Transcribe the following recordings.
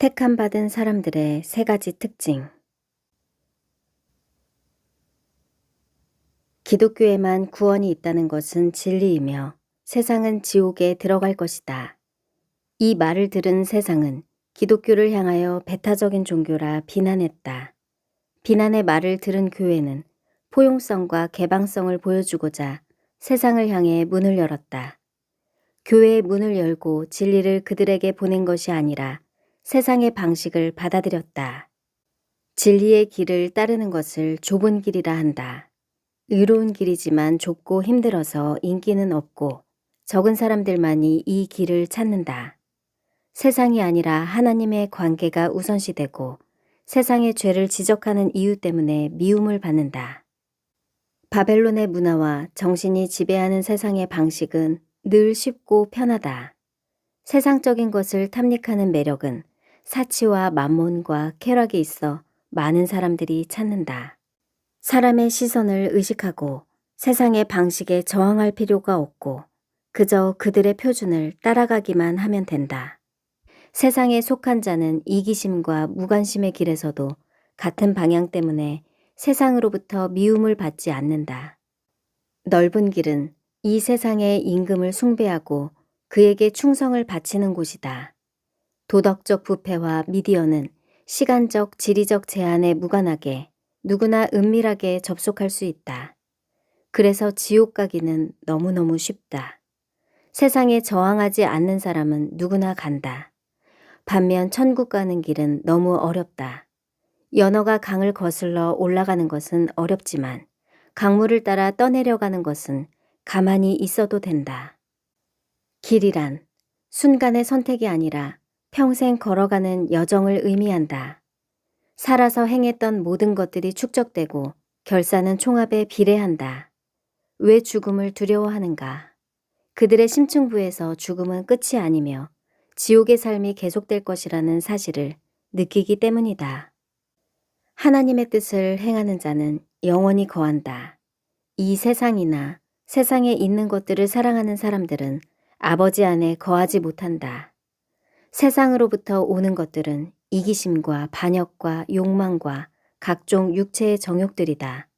택함 받은 사람들의 세 가지 특징. 기독교에만 구원이 있다는 것은 진리이며 세상은 지옥에 들어갈 것이다. 이 말을 들은 세상은 기독교를 향하여 배타적인 종교라 비난했다. 비난의 말을 들은 교회는 포용성과 개방성을 보여주고자 세상을 향해 문을 열었다. 교회의 문을 열고 진리를 그들에게 보낸 것이 아니라 세상의 방식을 받아들였다. 진리의 길을 따르는 것을 좁은 길이라 한다. 의로운 길이지만 좁고 힘들어서 인기는 없고 적은 사람들만이 이 길을 찾는다. 세상이 아니라 하나님의 관계가 우선시되고 세상의 죄를 지적하는 이유 때문에 미움을 받는다. 바벨론의 문화와 정신이 지배하는 세상의 방식은 늘 쉽고 편하다. 세상적인 것을 탐닉하는 매력은 사치와 만몬과 쾌락이 있어 많은 사람들이 찾는다. 사람의 시선을 의식하고 세상의 방식에 저항할 필요가 없고 그저 그들의 표준을 따라가기만 하면 된다. 세상에 속한 자는 이기심과 무관심의 길에서도 같은 방향 때문에 세상으로부터 미움을 받지 않는다. 넓은 길은 이 세상의 임금을 숭배하고 그에게 충성을 바치는 곳이다. 도덕적 부패와 미디어는 시간적, 지리적 제한에 무관하게 누구나 은밀하게 접속할 수 있다. 그래서 지옥 가기는 너무너무 쉽다. 세상에 저항하지 않는 사람은 누구나 간다. 반면 천국 가는 길은 너무 어렵다. 연어가 강을 거슬러 올라가는 것은 어렵지만 강물을 따라 떠내려가는 것은 가만히 있어도 된다. 길이란 순간의 선택이 아니라 평생 걸어가는 여정을 의미한다. 살아서 행했던 모든 것들이 축적되고 결산은 총합에 비례한다. 왜 죽음을 두려워하는가? 그들의 심층부에서 죽음은 끝이 아니며 지옥의 삶이 계속될 것이라는 사실을 느끼기 때문이다. 하나님의 뜻을 행하는 자는 영원히 거한다. 이 세상이나 세상에 있는 것들을 사랑하는 사람들은 아버지 안에 거하지 못한다. 세상으로부터 오는 것들은 이기심과 반역과 욕망과 각종 육체의 정욕들이다.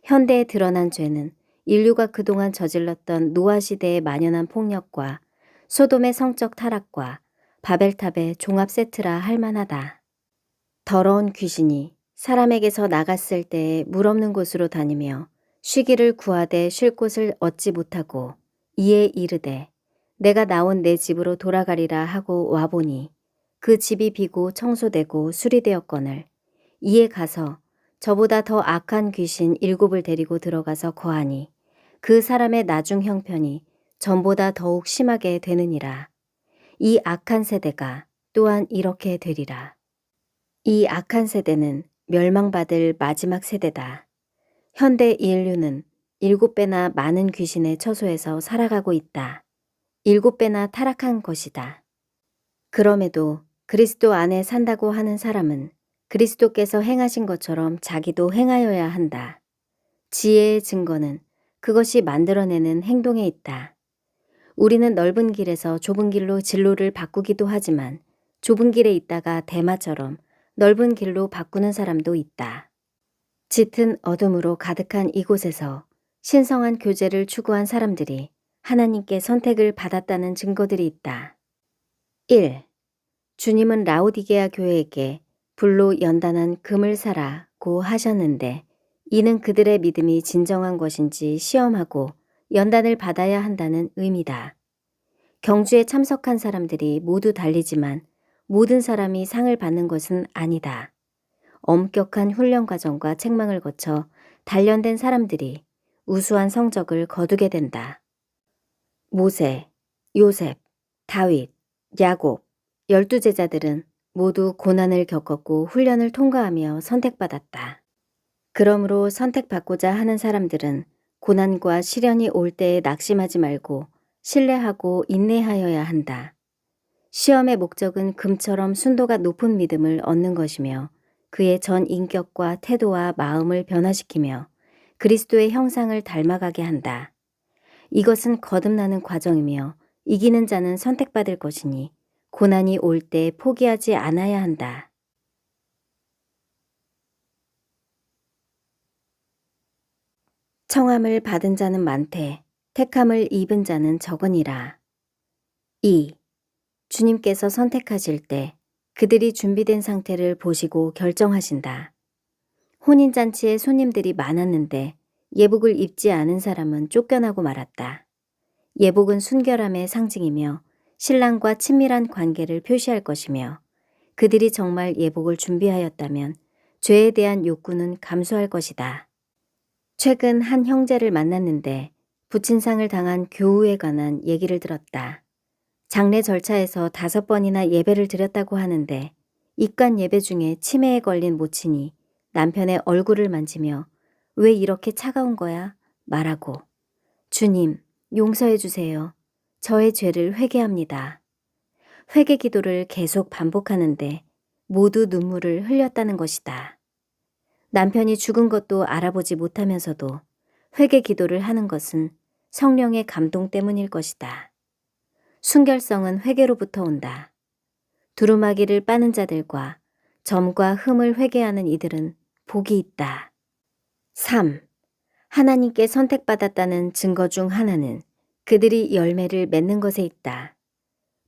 현대에 드러난 죄는 인류가 그동안 저질렀던 노아 시대에 만연한 폭력과 소돔의 성적 타락과 바벨탑의 종합 세트라 할 만하다. 더러운 귀신이 사람에게서 나갔을 때에 물 없는 곳으로 다니며 쉬기를 구하되 쉴 곳을 얻지 못하고 이에 이르되 내가 나온 내 집으로 돌아가리라 하고 와보니 그 집이 비고 청소되고 수리되었거늘 이에 가서 저보다 더 악한 귀신 7을 데리고 들어가서 거하니 그 사람의 나중 형편이 전보다 더욱 심하게 되느니라. 이 악한 세대가 또한 이렇게 되리라. 이 악한 세대는 멸망받을 마지막 세대다. 현대 인류는 7배나 많은 귀신의 처소에서 살아가고 있다. 7배나 타락한 것이다. 그럼에도 그리스도 안에 산다고 하는 사람은 그리스도께서 행하신 것처럼 자기도 행하여야 한다. 지혜의 증거는 그것이 만들어내는 행동에 있다. 우리는 넓은 길에서 좁은 길로 진로를 바꾸기도 하지만 좁은 길에 있다가 대마처럼 넓은 길로 바꾸는 사람도 있다. 짙은 어둠으로 가득한 이곳에서 신성한 교제를 추구한 사람들이 하나님께 선택을 받았다는 증거들이 있다. 1. 주님은 라오디게아 교회에게 불로 연단한 금을 사라고 하셨는데 이는 그들의 믿음이 진정한 것인지 시험하고 연단을 받아야 한다는 의미다. 경주에 참석한 사람들이 모두 달리지만 모든 사람이 상을 받는 것은 아니다. 엄격한 훈련 과정과 책망을 거쳐 단련된 사람들이 우수한 성적을 거두게 된다. 모세, 요셉, 다윗, 야곱, 12제자들은 모두 고난을 겪었고 훈련을 통과하며 선택받았다. 그러므로 선택받고자 하는 사람들은 고난과 시련이 올 때에 낙심하지 말고 신뢰하고 인내하여야 한다. 시험의 목적은 금처럼 순도가 높은 믿음을 얻는 것이며 그의 전 인격과 태도와 마음을 변화시키며 그리스도의 형상을 닮아가게 한다. 이것은 거듭나는 과정이며 이기는 자는 선택받을 것이니 고난이 올 때 포기하지 않아야 한다. 청함을 받은 자는 많되 택함을 입은 자는 적으니라. 2. 주님께서 선택하실 때 그들이 준비된 상태를 보시고 결정하신다. 혼인잔치에 손님들이 많았는데 예복을 입지 않은 사람은 쫓겨나고 말았다. 예복은 순결함의 상징이며 신랑과 친밀한 관계를 표시할 것이며 그들이 정말 예복을 준비하였다면 죄에 대한 욕구는 감소할 것이다. 최근 한 형제를 만났는데 부친상을 당한 교우에 관한 얘기를 들었다. 장례 절차에서 5번이나 예배를 드렸다고 하는데 입간 예배 중에 치매에 걸린 모친이 남편의 얼굴을 만지며 왜 이렇게 차가운 거야? 말하고 주님, 용서해 주세요. 저의 죄를 회개합니다. 회개 기도를 계속 반복하는데 모두 눈물을 흘렸다는 것이다. 남편이 죽은 것도 알아보지 못하면서도 회개 기도를 하는 것은 성령의 감동 때문일 것이다. 순결성은 회개로부터 온다. 두루마기를 빠는 자들과 점과 흠을 회개하는 이들은 복이 있다. 3. 하나님께 선택받았다는 증거 중 하나는 그들이 열매를 맺는 것에 있다.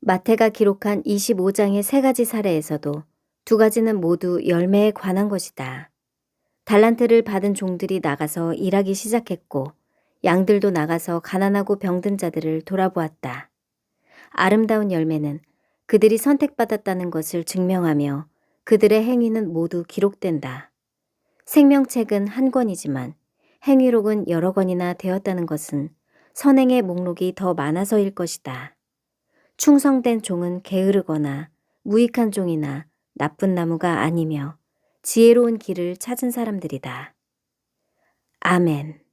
마태가 기록한 25장의 3가지 사례에서도 2가지는 모두 열매에 관한 것이다. 달란트를 받은 종들이 나가서 일하기 시작했고 양들도 나가서 가난하고 병든 자들을 돌아보았다. 아름다운 열매는 그들이 선택받았다는 것을 증명하며 그들의 행위는 모두 기록된다. 생명책은 한 권이지만 행위록은 여러 권이나 되었다는 것은 선행의 목록이 더 많아서일 것이다. 충성된 종은 게으르거나 무익한 종이나 나쁜 나무가 아니며 지혜로운 길을 찾은 사람들이다. 아멘.